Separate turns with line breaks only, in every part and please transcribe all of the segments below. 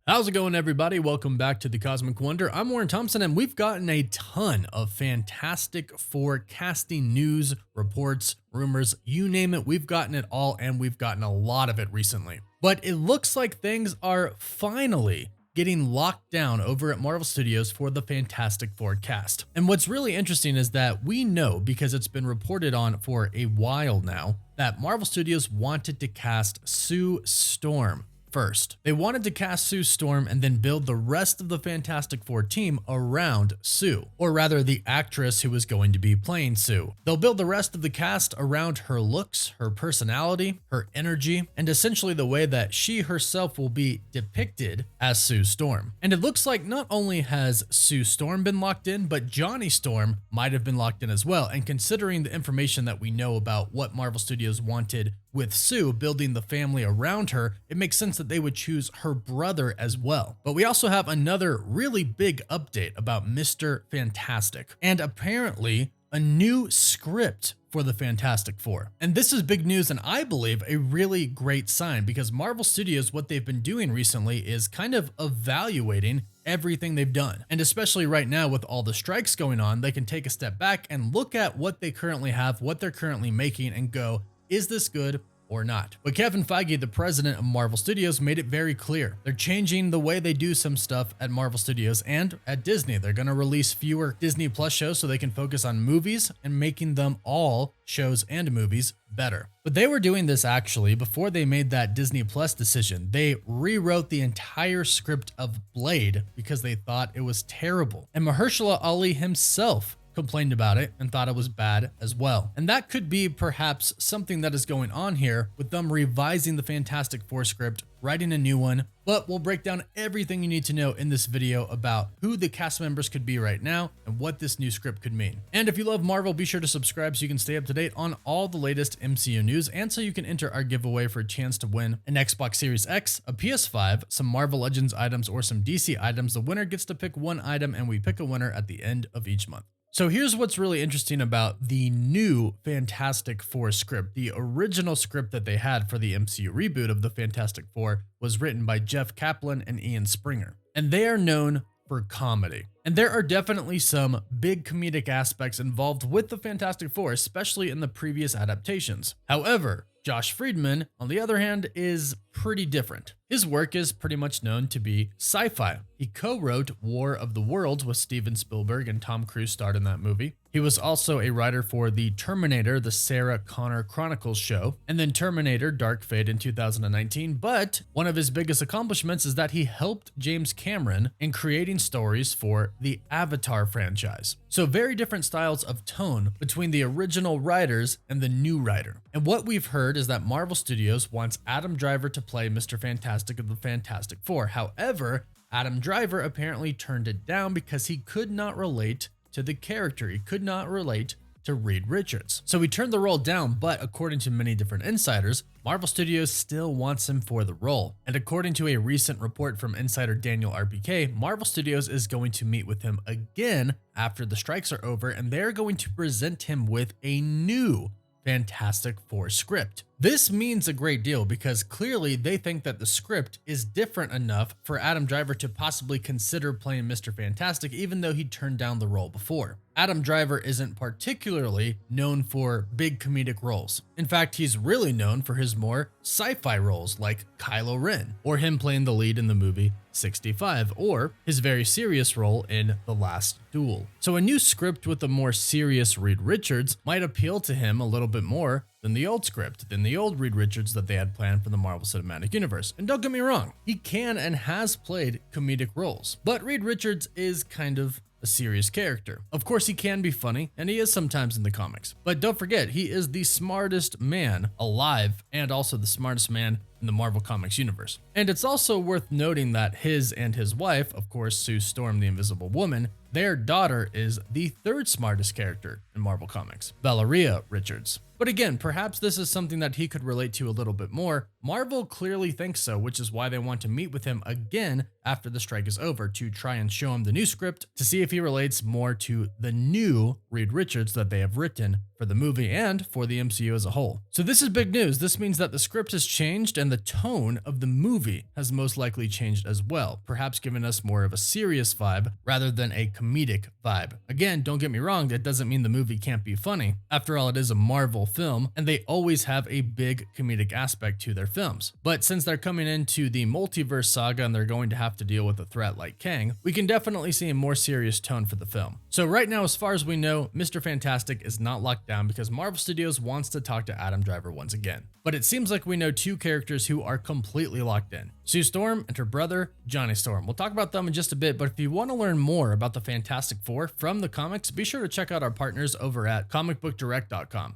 How's it going, everybody? Welcome back to the Cosmic Wonder. I'm Warren Thompson, and we've gotten a ton of Fantastic Four casting news, reports, rumors, you name it. We've gotten it all, and we've gotten a lot of it recently. But it looks like things are finally getting locked down over at Marvel Studios for the Fantastic Four cast. And what's really interesting is that we know, because it's been reported on for a while now, that Marvel Studios wanted to cast Sue Storm first. They wanted to cast Sue Storm and then build the rest of the Fantastic Four team around Sue, or rather the actress who was going to be playing Sue. They'll build the rest of the cast around her looks, her personality, her energy, and essentially the way that she herself will be depicted as Sue Storm. And it looks like not only has Sue Storm been locked in, but Johnny Storm might have been locked in as well. And considering the information that we know about what Marvel Studios wanted with Sue, building the family around her, it makes sense that they would choose her brother as well. But we also have another really big update about Mr. Fantastic, and apparently a new script for the Fantastic Four. And this is big news, and I believe a really great sign, because Marvel Studios, what they've been doing recently is kind of evaluating everything they've done. And especially right now with all the strikes going on, they can take a step back and look at what they currently have, what they're currently making, and go, is this good or not? But Kevin Feige, the president of Marvel Studios, made it very clear. They're changing the way they do some stuff at Marvel Studios and at Disney. They're going to release fewer Disney Plus shows so they can focus on movies and making them all shows and movies better. But they were doing this actually before they made that Disney Plus decision. They rewrote the entire script of Blade because they thought it was terrible. And Mahershala Ali himself complained about it and thought it was bad as well. And that could be perhaps something that is going on here with them revising the Fantastic Four script, writing a new one. But we'll break down everything you need to know in this video about who the cast members could be right now and what this new script could mean. And if you love Marvel, be sure to subscribe so you can stay up to date on all the latest MCU news, and so you can enter our giveaway for a chance to win an Xbox Series X, a PS5, some Marvel Legends items, or some DC items. The winner gets to pick one item, and we pick a winner at the end of each month. So here's what's really interesting about the new Fantastic Four script. The original script that they had for the MCU reboot of the Fantastic Four was written by Jeff Kaplan and Ian Springer, and they are known for comedy. And there are definitely some big comedic aspects involved with the Fantastic Four, especially in the previous adaptations. However, Josh Friedman, on the other hand, is pretty different. His work is pretty much known to be sci-fi. He co-wrote War of the Worlds with Steven Spielberg, and Tom Cruise starred in that movie. He was also a writer for the Terminator, the Sarah Connor Chronicles show, and then Terminator Dark Fate in 2019. But one of his biggest accomplishments is that he helped James Cameron in creating stories for the Avatar franchise. So very different styles of tone between the original writers and the new writer. And what we've heard is that Marvel Studios wants Adam Driver to play Mr. Fantastic of the Fantastic Four. However, Adam Driver apparently turned it down because he could not relate to the character. He could not relate to Reed Richards. So he turned the role down, but according to many different insiders, Marvel Studios still wants him for the role. And according to a recent report from insider Daniel RPK, Marvel Studios is going to meet with him again after the strikes are over, and they're going to present him with a new Fantastic Four script. This means a great deal because clearly they think that the script is different enough for Adam Driver to possibly consider playing Mr. Fantastic, even though he turned down the role before. Adam Driver isn't particularly known for big comedic roles. In fact, he's really known for his more sci-fi roles like Kylo Ren, or him playing the lead in the movie 65, or his very serious role in The Last Duel. So a new script with a more serious Reed Richards might appeal to him a little bit more than the old script, than the old Reed Richards that they had planned for the Marvel Cinematic Universe. And don't get me wrong, he can and has played comedic roles, but Reed Richards is kind of a serious character. Of course, he can be funny, and he is sometimes in the comics. But don't forget, he is the smartest man alive, and also the smartest man in the Marvel Comics universe. And it's also worth noting that his and his wife, of course, Sue Storm, the Invisible Woman, their daughter is the third smartest character in Marvel Comics, Valeria Richards. But again, perhaps this is something that he could relate to a little bit more. Marvel clearly thinks so, which is why they want to meet with him again after the strike is over to try and show him the new script to see if he relates more to the new Reed Richards that they have written for the movie and for the MCU as a whole. So this is big news. This means that the script has changed and the tone of the movie has most likely changed as well, perhaps giving us more of a serious vibe rather than a comedic vibe. Again, don't get me wrong, that doesn't mean the movie can't be funny. After all, it is a Marvel film and they always have a big comedic aspect to their films. But since they're coming into the multiverse saga and they're going to have to deal with a threat like Kang, we can definitely see a more serious tone for the film. So right now, as far as we know, Mr. Fantastic is not locked down because Marvel Studios wants to talk to Adam Driver once again. But it seems like we know two characters who are completely locked in. Sue Storm and her brother, Johnny Storm. We'll talk about them in just a bit, but if you want to learn more about the Fantastic Four from the comics, be sure to check out our partners over at comicbookdirect.com.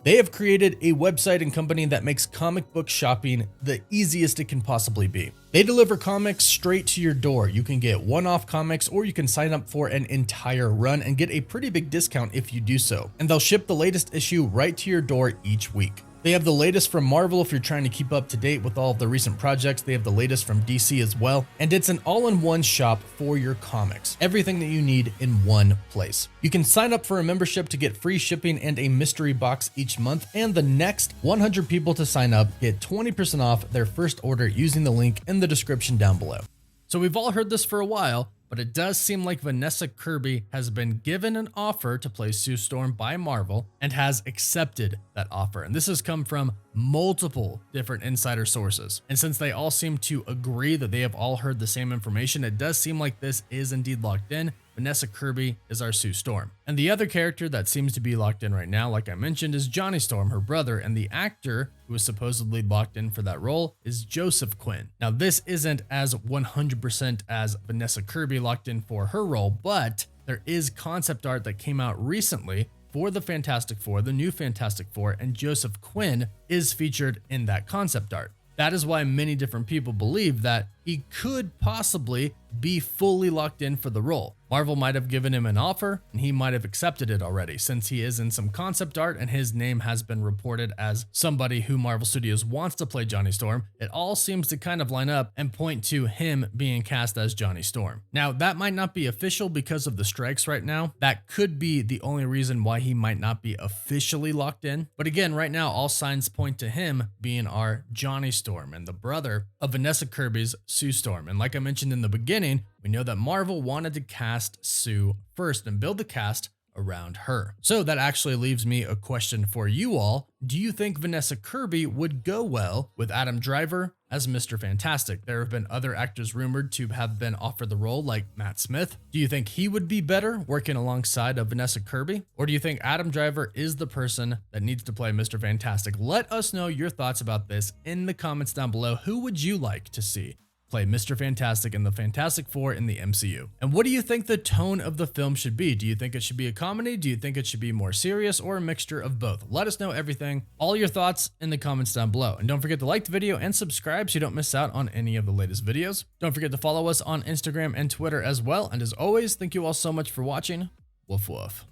They have created a website and company that makes comic book shopping the easiest it can possibly be. They deliver comics straight to your door. You can get one-off comics or you can sign up for an entire run and get a pretty big discount if you do so. And they'll ship the latest issue right to your door each week. They have the latest from Marvel if you're trying to keep up to date with all of the recent projects. They have the latest from DC as well. And it's an all-in-one shop for your comics. Everything that you need in one place. You can sign up for a membership to get free shipping and a mystery box each month. And the next 100 people to sign up get 20% off their first order using the link in the description down below. So we've all heard this for a while, but it does seem like Vanessa Kirby has been given an offer to play Sue Storm by Marvel and has accepted that offer. And this has come from multiple different insider sources. And since they all seem to agree that they have all heard the same information, it does seem like this is indeed locked in. Vanessa Kirby is our Sue Storm. And the other character that seems to be locked in right now, like I mentioned, is Johnny Storm, her brother, and the actor who is supposedly locked in for that role is Joseph Quinn. Now, this isn't as 100% as Vanessa Kirby locked in for her role, but there is concept art that came out recently for the Fantastic Four, the new Fantastic Four, and Joseph Quinn is featured in that concept art. That is why many different people believe that he could possibly be fully locked in for the role. Marvel might have given him an offer and he might have accepted it already since he is in some concept art and his name has been reported as somebody who Marvel Studios wants to play Johnny Storm. It all seems to kind of line up and point to him being cast as Johnny Storm. Now, that might not be official because of the strikes right now. That could be the only reason why he might not be officially locked in. But again, right now, all signs point to him being our Johnny Storm and the brother of Vanessa Kirby's Sue Storm. And like I mentioned in the beginning, we know that Marvel wanted to cast Sue first and build the cast around her. So that actually leaves me a question for you all. Do you think Vanessa Kirby would go well with Adam Driver as Mr. Fantastic? There have been other actors rumored to have been offered the role, like Matt Smith. Do you think he would be better working alongside of Vanessa Kirby? Or do you think Adam Driver is the person that needs to play Mr. Fantastic? Let us know your thoughts about this in the comments down below. Who would you like to see play Mr. Fantastic in the Fantastic Four in the MCU? And what do you think the tone of the film should be? Do you think it should be a comedy? Do you think it should be more serious, or a mixture of both? Let us know everything, all your thoughts in the comments down below. And don't forget to like the video and subscribe so you don't miss out on any of the latest videos. Don't forget to follow us on Instagram and Twitter as well. And as always, thank you all so much for watching. Woof woof.